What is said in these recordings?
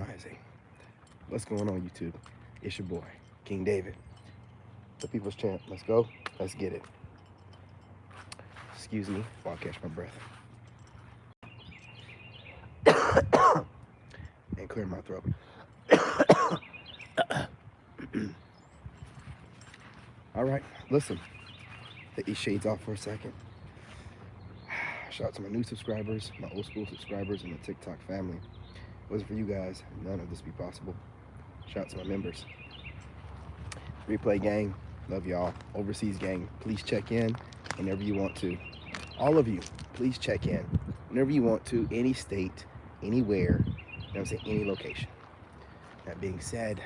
Rising. What's going on, YouTube? It's your boy, King David, the People's Champ. Let's go. Let's get it. Excuse me while I catch my breath and clear my throat. All right, listen. Take these shades off for a second. Shout out to my new subscribers, my old school subscribers, and the TikTok family. If it wasn't for you guys, none of this would be possible. Shout out to my members. Replay gang, love y'all. Overseas gang, please check in whenever you want to. All of you, please check in whenever you want to, any state, anywhere, you know what I'm saying, any location. That being said,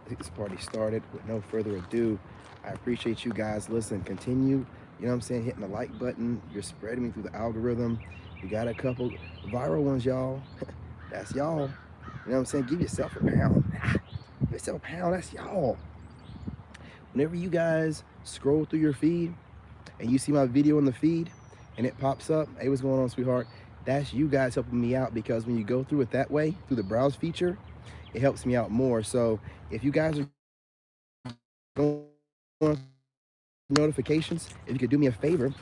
I think this party started. With no further ado, I appreciate you guys. Listen, continue, you know what I'm saying, hitting the like button. You're spreading me through the algorithm. We got a couple viral ones, y'all. That's y'all. You know what I'm saying? Give yourself a pound. Give yourself a pound. That's y'all. Whenever you guys scroll through your feed and you see my video in the feed and it pops up, hey, what's going on, sweetheart? That's you guys helping me out, because when you go through it that way, through the browse feature, it helps me out more. So if you guys are going on notifications, if you could do me a favor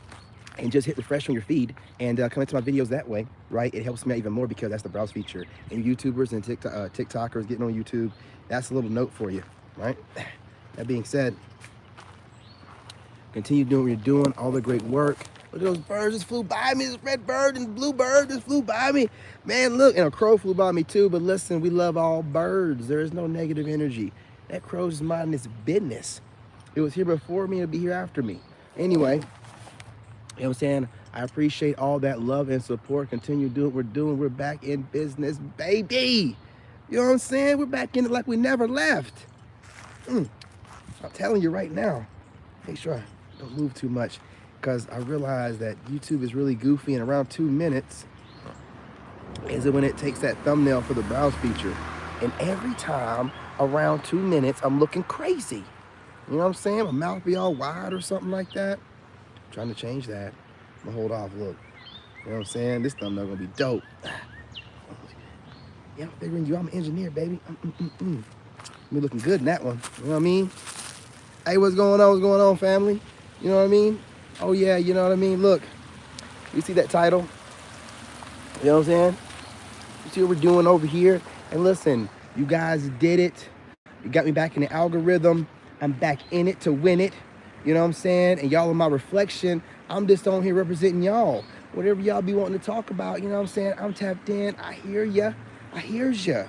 and just hit refresh on your feed and come into my videos that way, right? It helps me out even more, because that's the browse feature. And YouTubers and TikTokers getting on YouTube, that's a little note for you, right? That being said, continue doing what you're doing, all the great work. Look at those birds just flew by me. This red bird and blue bird just flew by me. Man, look, and a crow flew by me too. But listen, we love all birds. There is no negative energy. That crow's just minding its business. It was here before me, it'll be here after me. Anyway, you know what I'm saying? I appreciate all that love and support. Continue doing what we're doing. We're back in business, baby. You know what I'm saying? We're back in it like we never left. I'm telling you right now, make sure I don't move too much, because I realize that YouTube is really goofy, and around 2 minutes is when it takes that thumbnail for the browse feature. And every time around 2 minutes, I'm looking crazy. You know what I'm saying? My mouth be all wide or something like that. I'm trying to change that. I'm gonna hold off, look. You know what I'm saying? This thumbnail gonna be dope. Yeah, I'm figuring you, I'm an engineer, baby. Me looking good in that one. You know what I mean? Hey, what's going on? What's going on, family? You know what I mean? Oh yeah, you know what I mean? Look, you see that title? You know what I'm saying? You see what we're doing over here? And listen, you guys did it. You got me back in the algorithm. I'm back in it to win it. You know what I'm saying? And y'all are my reflection. I'm just on here representing y'all. Whatever y'all be wanting to talk about, you know what I'm saying? I'm tapped in. I hear ya. I hears ya.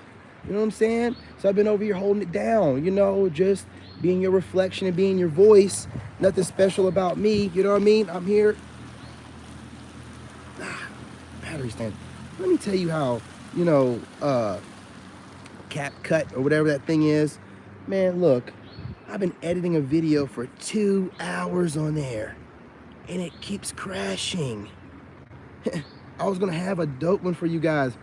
You know what I'm saying? So I've been over here holding it down, you know, just being your reflection and being your voice. Nothing special about me, you know what I mean? I'm here. Battery stand. Let me tell you how, you know, CapCut or whatever that thing is. Man, look, I've been editing a video for 2 hours on there, and it keeps crashing. I was gonna have a dope one for you guys,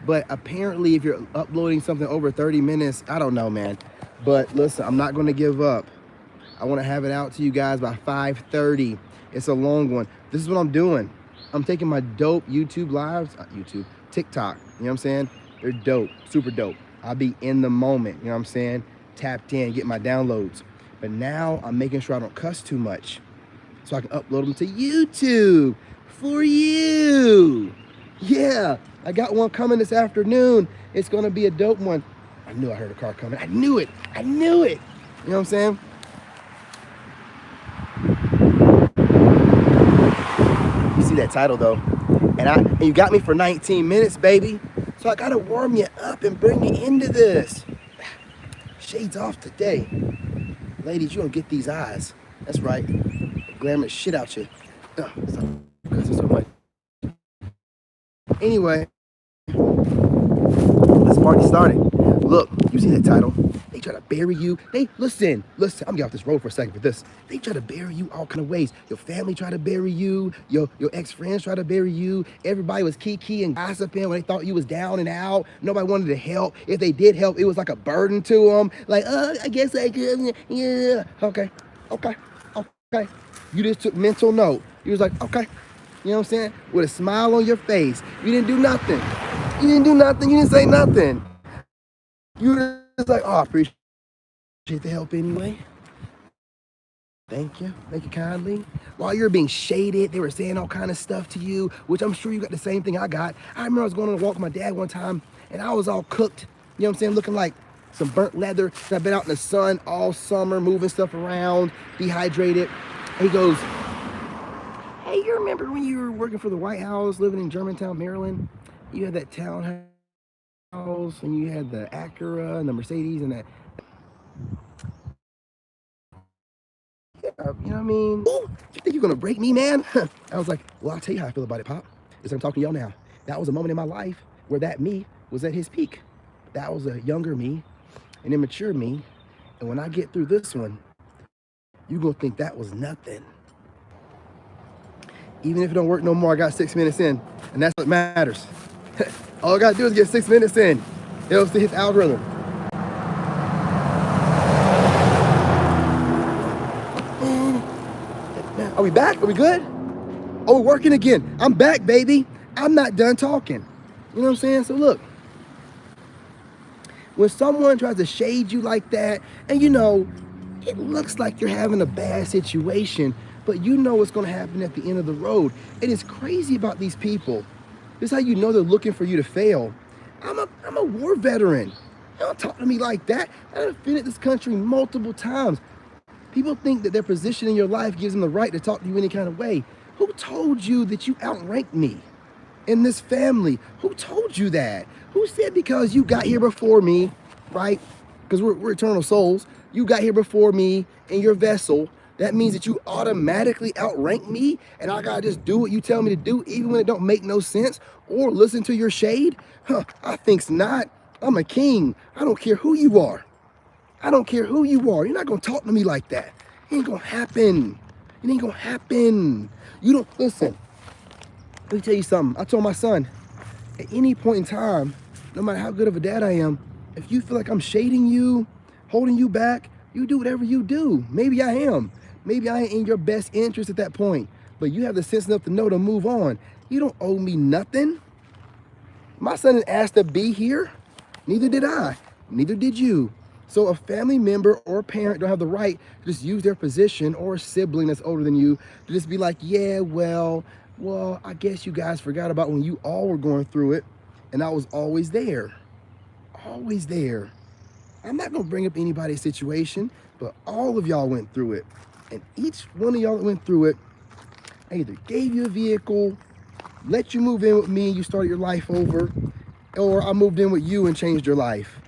but apparently if you're uploading something over 30 minutes, I don't know, man. But listen, I'm not gonna give up. I wanna have it out to you guys by 5:30. It's a long one. This is what I'm doing. I'm taking my dope YouTube lives, TikTok, you know what I'm saying? They're dope, super dope. I'll be in the moment, you know what I'm saying? Tapped in, get my downloads. But now I'm making sure I don't cuss too much, so I can upload them to YouTube for you. Yeah, I got one coming this afternoon. It's gonna be a dope one. I knew I heard a car coming. I knew it. I knew it. You know what I'm saying? You see that title though, and you got me for 19 minutes, baby. So I gotta warm you up and bring you into this. Shades off today. Ladies, you don't get these eyes. That's right. Glamour shit out you. Stop cussing so much. Anyway, let's party started. Look, you see that title? They try to bury you. Listen, I'm gonna get off this road for a second for this. They try to bury you all kind of ways. Your family try to bury you. Your ex-friends try to bury you. Everybody was kiki and gossiping when they thought you was down and out. Nobody wanted to help. If they did help, it was like a burden to them. Like, I guess I could. Yeah. Okay. You just took mental note. You was like, okay. You know what I'm saying? With a smile on your face. You didn't do nothing. You didn't say nothing. You just like, oh, I appreciate the help anyway. Thank you kindly. While you're being shaded, they were saying all kind of stuff to you, which I'm sure you got the same thing I got. I remember I was going on a walk with my dad one time, and I was all cooked, you know what I'm saying, looking like some burnt leather. And I've been out in the sun all summer, moving stuff around, dehydrated. And he goes, hey, you remember when you were working for the White House, living in Germantown, Maryland? You had that townhouse, and you had the Acura and the Mercedes and that. You know what I mean? Ooh, you think you're gonna break me, man? I was like, well, I'll tell you how I feel about it, Pop. Is I'm talking to y'all now. That was a moment in my life where that me was at his peak. That was a younger me, an immature me. And when I get through this one, you're gonna think that was nothing. Even if it don't work no more, I got 6 minutes in, and that's what matters. All I gotta do is get 6 minutes in. It helps to hit the algorithm. Are we back? Are we good? Oh, we're working again. I'm back, baby. I'm not done talking. You know what I'm saying? So look, when someone tries to shade you like that, and you know, it looks like you're having a bad situation, but you know what's gonna happen at the end of the road. It is crazy about these people. This is how you know they're looking for you to fail. I'm a war veteran. Don't talk to me like that. I've defended this country multiple times. People think that their position in your life gives them the right to talk to you any kind of way. Who told you that you outrank me in this family? Who told you that? Who said because you got here before me, right? Because we're eternal souls. You got here before me in your vessel. That means that you automatically outrank me and I gotta just do what you tell me to do even when it don't make no sense or listen to your shade? I think's not. I'm a king. I don't care who you are. I don't care who you are. You're not gonna talk to me like that. It ain't gonna happen. It ain't gonna happen. You don't, listen, let me tell you something. I told my son, at any point in time, no matter how good of a dad I am, if you feel like I'm shading you, holding you back, you do whatever you do. Maybe I am. Maybe I ain't in your best interest at that point, but you have the sense enough to know to move on. You don't owe me nothing. My son didn't ask to be here. Neither did I. Neither did you. So a family member or a parent don't have the right to just use their position, or a sibling that's older than you to just be like, yeah, well, I guess you guys forgot about when you all were going through it and I was always there. Always there. I'm not gonna bring up anybody's situation, but all of y'all went through it. And each one of y'all that went through it, I either gave you a vehicle, let you move in with me and you started your life over, or I moved in with you and changed your life.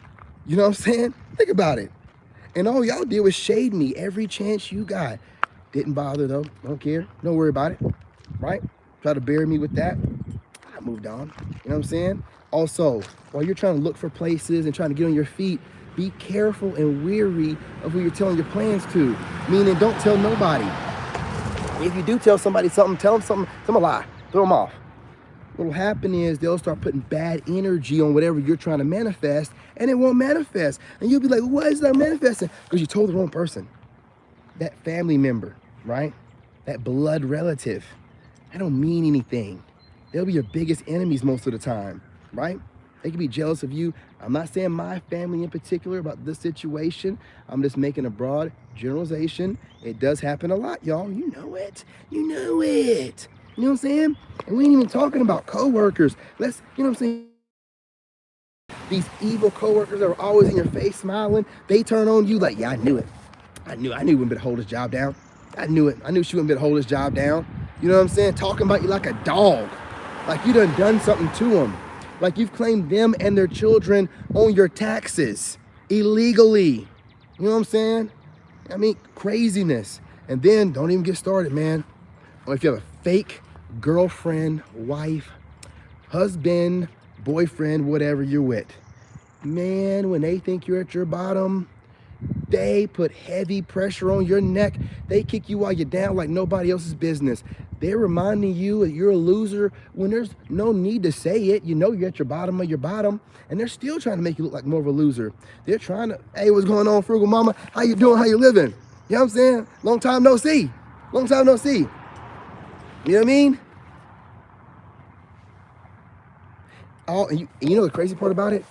You know what I'm saying? Think about it. And all y'all did was shade me every chance you got. Didn't bother though, don't care, don't worry about it, right? Try to bury me with that. I moved on, you know what I'm saying? Also, while you're trying to look for places and trying to get on your feet, be careful and weary of who you're telling your plans to. Meaning, don't tell nobody. If you do tell somebody something, tell them something, tell them a lie, throw them off. What will happen is they'll start putting bad energy on whatever you're trying to manifest, and it won't manifest. And you'll be like, why is that manifesting? Because you told the wrong person. That family member, right? That blood relative. That don't mean anything. They'll be your biggest enemies most of the time, right? They can be jealous of you. I'm not saying my family in particular about this situation. I'm just making a broad generalization. It does happen a lot, y'all. You know it. You know it. You know what I'm saying? And we ain't even talking about coworkers. Let's, you know what I'm saying? These evil coworkers that are always in your face smiling, they turn on you like, yeah, I knew it. I knew he wouldn't be able to hold his job down. I knew it. I knew she wouldn't be able to hold his job down. You know what I'm saying? Talking about you like a dog. Like you done something to them. Like you've claimed them and their children on your taxes illegally. You know what I'm saying? I mean, craziness. And then don't even get started, man. Or if you have a fake girlfriend, wife, husband, boyfriend, whatever you're with. Man, when they think you're at your bottom, they put heavy pressure on your neck. They kick you while you're down like nobody else's business. They're reminding you that you're a loser when there's no need to say it. You know you're at your bottom of your bottom, and they're still trying to make you look like more of a loser. They're trying to, hey, what's going on, Frugal Mama? How you doing? How you living? You know what I'm saying? Long time no see. Long time no see. You know what I mean? Oh, and you know the crazy part about it?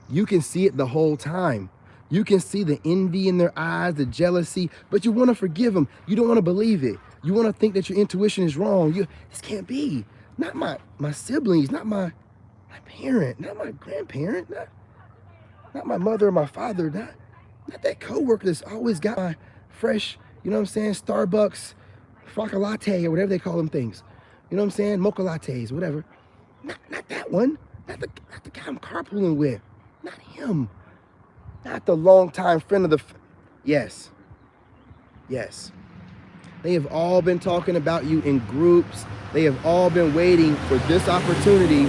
You can see it the whole time. You can see the envy in their eyes, the jealousy, but you want to forgive them. You don't want to believe it. You want to think that your intuition is wrong. This can't be. Not my siblings, not my parent, not my grandparent, not my mother or my father, not that coworker that's always got my fresh, you know what I'm saying, Starbucks, Fracca latte or whatever they call them things. You know what I'm saying? Mocha lattes, whatever. Not that one. Not the guy I'm carpooling with. Not him. Not the longtime friend of the... Yes. Yes. They have all been talking about you in groups. They have all been waiting for this opportunity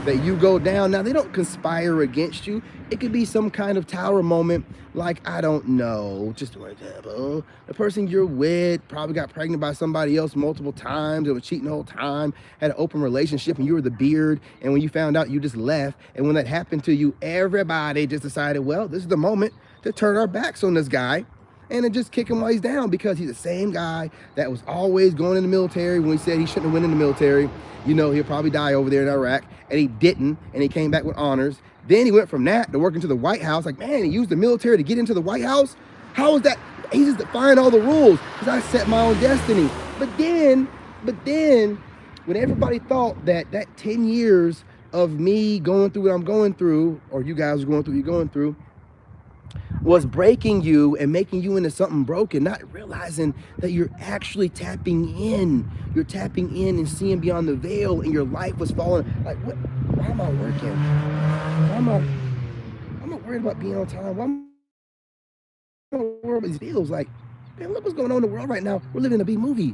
that you go down. Now, they don't conspire against you. It could be some kind of tower moment, like, I don't know, just for example, the person you're with probably got pregnant by somebody else multiple times, or was cheating the whole time, had an open relationship, and you were the beard, and when you found out, you just left. And when that happened to you, everybody just decided, well, this is the moment to turn our backs on this guy and then just kick him while he's down, because he's the same guy that was always going in the military. When he said he shouldn't have went in the military, you know, he'll probably die over there in Iraq, and he didn't, and he came back with honors. Then he went from that to working to the White House. Like, man, he used the military to get into the White House? How is that? He just defied all the rules, because I set my own destiny. But then, when everybody thought that 10 years of me going through what I'm going through, or you guys are going through what you're going through, was breaking you and making you into something broken, not realizing that you're actually tapping in. You're tapping in and seeing beyond the veil, and your life was falling. Like, what? Why am I working? I'm not worried about being on time. Why am I worried about these bills? Like, man, look what's going on in the world right now. We're living in a B movie.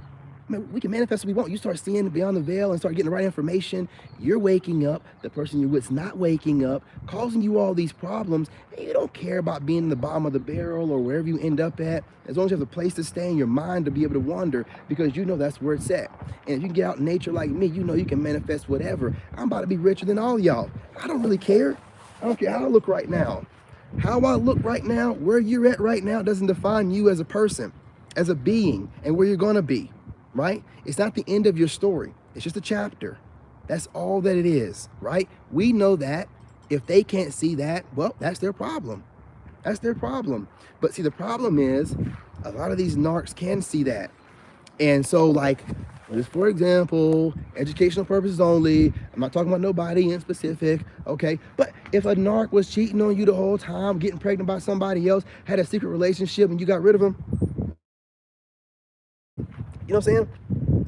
I mean, we can manifest what we want. You start seeing beyond the veil and start getting the right information. You're waking up. The person you're with's not waking up, causing you all these problems. And you don't care about being in the bottom of the barrel or wherever you end up at, as long as you have a place to stay in your mind to be able to wander, because you know that's where it's at. And if you can get out in nature like me, you know you can manifest whatever. I'm about to be richer than all y'all. I don't really care. I don't care how I look right now. How I look right now, where you're at right now, doesn't define you as a person, as a being, and where you're going to be. Right? It's not the end of your story. It's just a chapter. That's all that it is, right? We know that. If they can't see that, well, that's their problem. That's their problem. But see, the problem is a lot of these narcs can see that. And so, like, just for example, educational purposes only. I'm not talking about nobody in specific, okay? But if a narc was cheating on you the whole time, getting pregnant by somebody else, had a secret relationship, and you got rid of him, you know what I'm saying?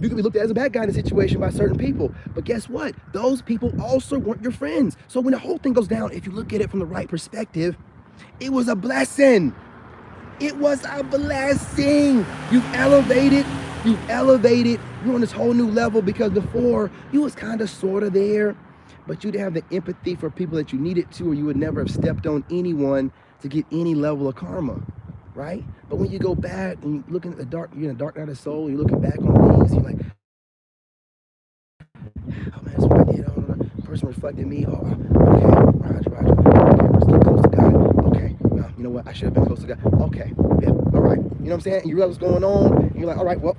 You can be looked at as a bad guy in a situation by certain people. But guess what? Those people also weren't your friends. So when the whole thing goes down, if you look at it from the right perspective, it was a blessing. It was a blessing. You've elevated. You're on this whole new level, because before you was kind of sort of there, but you didn't have the empathy for people that you needed to, or you would never have stepped on anyone to get any level of karma. Right? But when you go back and you're looking at the dark, you're in a dark night of soul, you're looking back on things, you're like, oh man, that's what I did. Oh, no, the person reflected me. Oh, okay, Roger. Okay, let's get close to God. Okay, well, you know what? I should have been close to God. Okay, yeah, all right. You know what I'm saying? And you realize what's going on, and you're like, all right, well,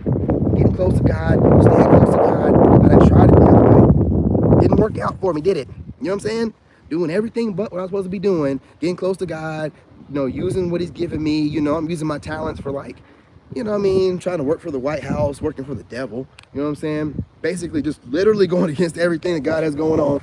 getting close to God, staying close to God. I done tried it the other way. Didn't work out for me, did it? You know what I'm saying? Doing everything but what I was supposed to be doing, getting close to God, you know, using what he's given me. You know, I'm using my talents for, like, you know what I mean, trying to work for the White House, working for the devil. You know what I'm saying? Basically just literally going against everything that God has going on.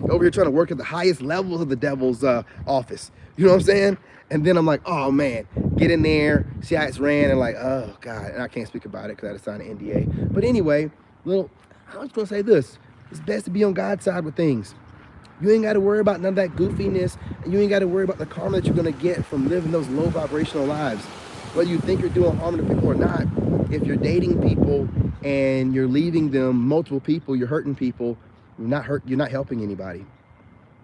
Over here trying to work at the highest levels of the devil's office. You know what I'm saying? And then I'm like, oh man, get in there, see how it's ran, and like, oh God. And I can't speak about it because I had to sign an NDA. But anyway, I was gonna say this. It's best to be on God's side with things. You ain't got to worry about none of that goofiness, and you ain't got to worry about the karma that you're going to get from living those low vibrational lives. Whether you think you're doing harm to people or not, if you're dating people and you're leaving them, multiple people, you're hurting people, you're not helping anybody.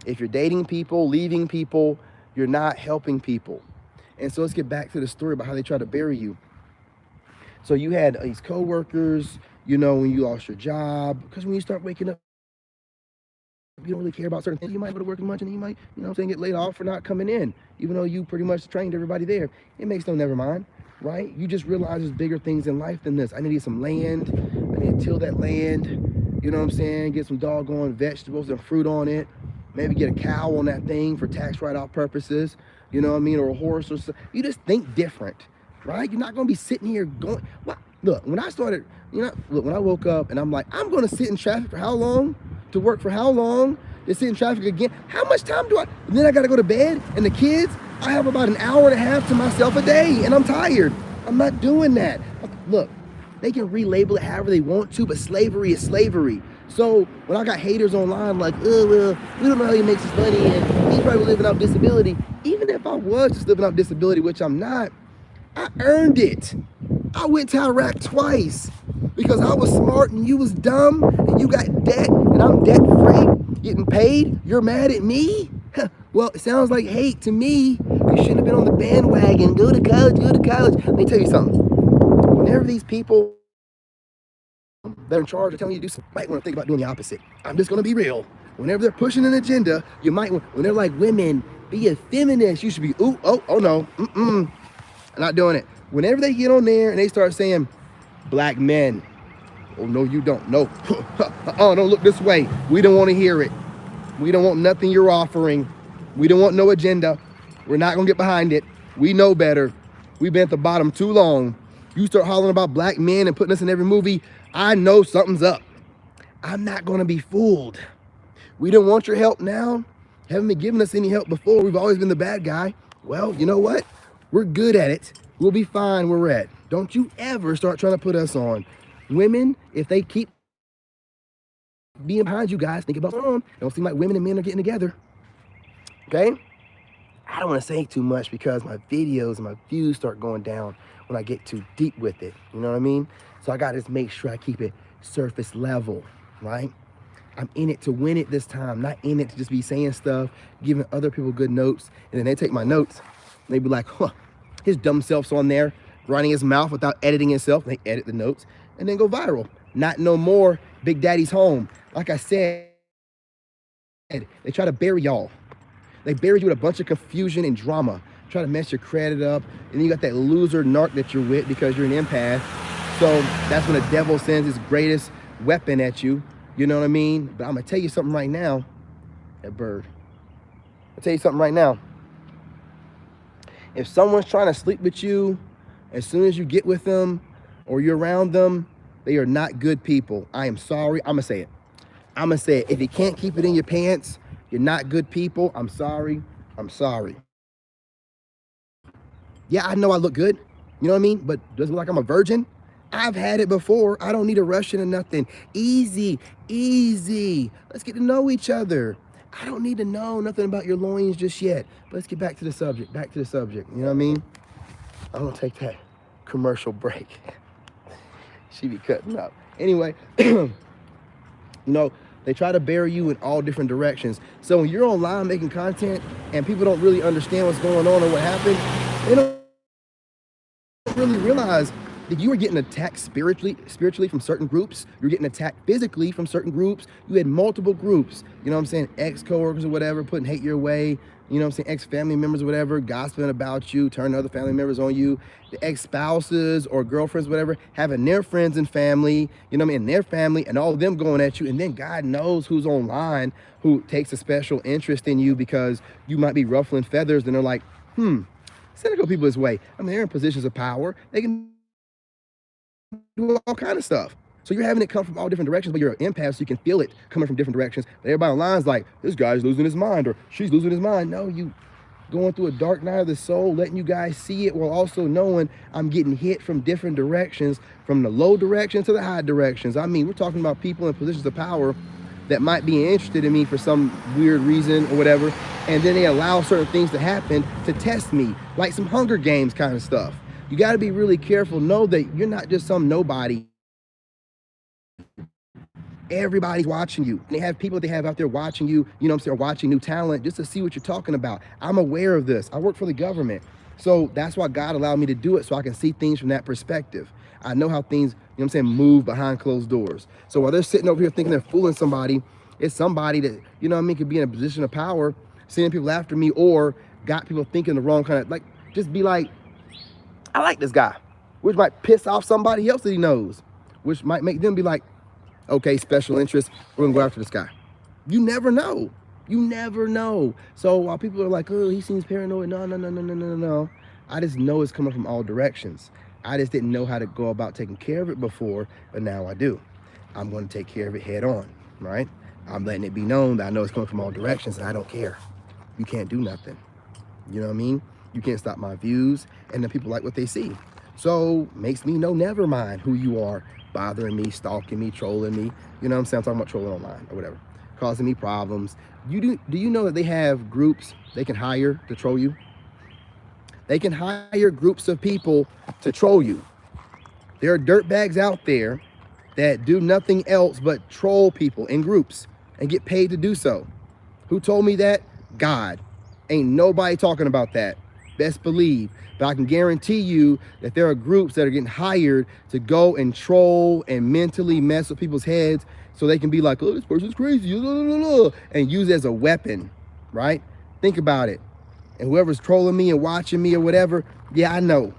If you're dating people, leaving people, you're not helping people. And so let's get back to the story about how they tried to bury you. So you had these coworkers, you know, when you lost your job, because when you start waking up, you don't really care about certain things. You might go to work as much, and you might, you know what I'm saying, get laid off for not coming in, even though you pretty much trained everybody there. It makes no never mind, right? You just realize there's bigger things in life than this. I need to get some land. I need to till that land, you know what I'm saying, get some doggone vegetables and fruit on it, maybe get a cow on that thing for tax write-off purposes, you know what I mean, or a horse or something. You just think different, right? You're not gonna be sitting here going, well, look, when I started, look, when I woke up and I'm like, I'm gonna sit in traffic for how long? To work for how long? To sit in traffic again? How much time do I, and then I gotta go to bed, and the kids, I have about an hour and a half to myself a day, and I'm tired. I'm not doing that. Look, they can relabel it however they want to, but slavery is slavery. So when I got haters online like, oh, well, we don't know how he makes his money and he's probably living off disability. Even if I was just living off disability, which I'm not, I earned it. I went to Iraq twice because I was smart and you was dumb and you got debt and I'm debt free, getting paid. You're mad at me? Well, it sounds like hate to me. You shouldn't have been on the bandwagon. Go to college, go to college. Let me tell you something. Whenever these people that are in charge of telling you to do something, you might want to think about doing the opposite. I'm just going to be real. Whenever they're pushing an agenda, you might, when they're like, women, be a feminist, you should be, ooh, oh no, I'm not doing it. Whenever they get on there and they start saying, black men, oh no, you don't, no, oh, don't look this way. We don't want to hear it. We don't want nothing you're offering. We don't want no agenda. We're not going to get behind it. We know better. We've been at the bottom too long. You start hollering about black men and putting us in every movie, I know something's up. I'm not going to be fooled. We don't want your help now. Haven't been giving us any help before. We've always been the bad guy. Well, you know what? We're good at it. We'll be fine where we're at. Don't you ever start trying to put us on. Women, if they keep being behind you guys, think about them. It don't seem like women and men are getting together. Okay? I don't want to say too much because my videos and my views start going down when I get too deep with it. You know what I mean? So I got to just make sure I keep it surface level, right? I'm in it to win it this time, not in it to just be saying stuff, giving other people good notes. And then they take my notes and they be like, huh, his dumb self's on there, running his mouth without editing himself. They edit the notes and then go viral. Not no more Big Daddy's home. Like I said, they try to bury y'all. They buried you with a bunch of confusion and drama, try to mess your credit up. And then you got that loser narc that you're with because you're an empath. So that's when the devil sends his greatest weapon at you. You know what I mean? But I'm going to tell you something right now. That bird. I'll tell you something right now. If someone's trying to sleep with you, as soon as you get with them or you're around them, they are not good people. I am sorry. I'm going to say it. I'm going to say it. If you can't keep it in your pants, you're not good people. I'm sorry. I'm sorry. Yeah, I know I look good. You know what I mean? But doesn't look like I'm a virgin. I've had it before. I don't need a rush into nothing. Easy, easy. Let's get to know each other. I don't need to know nothing about your loins just yet. But let's get back to the subject. Back to the subject. You know what I mean? I'm going to take that commercial break. She be cutting up. Anyway, you know, they try to bury you in all different directions. So when you're online making content and people don't really understand what's going on or what happened, they don't really realize that you were getting attacked spiritually from certain groups. You're getting attacked physically from certain groups. You had multiple groups, you know what I'm saying? Ex-coworkers or whatever, putting hate your way, you know what I'm saying? Ex-family members or whatever, gossiping about you, turning other family members on you. The ex-spouses or girlfriends, whatever, having their friends and family, you know what I mean? And their family and all of them going at you. And then God knows who's online, who takes a special interest in you because you might be ruffling feathers and they're like, send a couple people this way. I mean, they're in positions of power. They can do all kind of stuff. So you're having it come from all different directions, but you're an empath, so you can feel it coming from different directions. But everybody online is like, this guy's losing his mind or she's losing his mind. No, you going through a dark night of the soul, letting you guys see it while also knowing I'm getting hit from different directions, from the low direction to the high directions. I mean, we're talking about people in positions of power that might be interested in me for some weird reason or whatever. And then they allow certain things to happen to test me, like some Hunger Games kind of stuff. You got to be really careful. Know that you're not just some nobody. Everybody's watching you. And they have people that they have out there watching you, you know what I'm saying, watching new talent just to see what you're talking about. I'm aware of this. I work for the government. So that's why God allowed me to do it, so I can see things from that perspective. I know how things, you know what I'm saying, move behind closed doors. So while they're sitting over here thinking they're fooling somebody, it's somebody that, you know what I mean, could be in a position of power, sending people after me, or got people thinking the wrong kind of, like, just be like, I like this guy, which might piss off somebody else that he knows, which might make them be like, okay, special interest, we're gonna go after this guy. You never know. You never know. So while people are like, oh, he seems paranoid. No. I just know it's coming from all directions. I just didn't know how to go about taking care of it before, but now I do. I'm going to take care of it head on, right? I'm letting it be known that I know it's coming from all directions and I don't care. You can't do nothing. You know what I mean? You can't stop my views, and then people like what they see. So makes me know, never mind who you are, bothering me, stalking me, trolling me. You know what I'm saying? I'm talking about trolling online or whatever, causing me problems. Do you know that they have groups they can hire to troll you? They can hire groups of people to troll you. There are dirtbags out there that do nothing else but troll people in groups and get paid to do so. Who told me that? God. Ain't nobody talking about that. Best believe. But I can guarantee you that there are groups that are getting hired to go and troll and mentally mess with people's heads so they can be like, oh, this person's crazy, and use it as a weapon, right? Think about it. And whoever's trolling me and watching me or whatever, yeah, I know.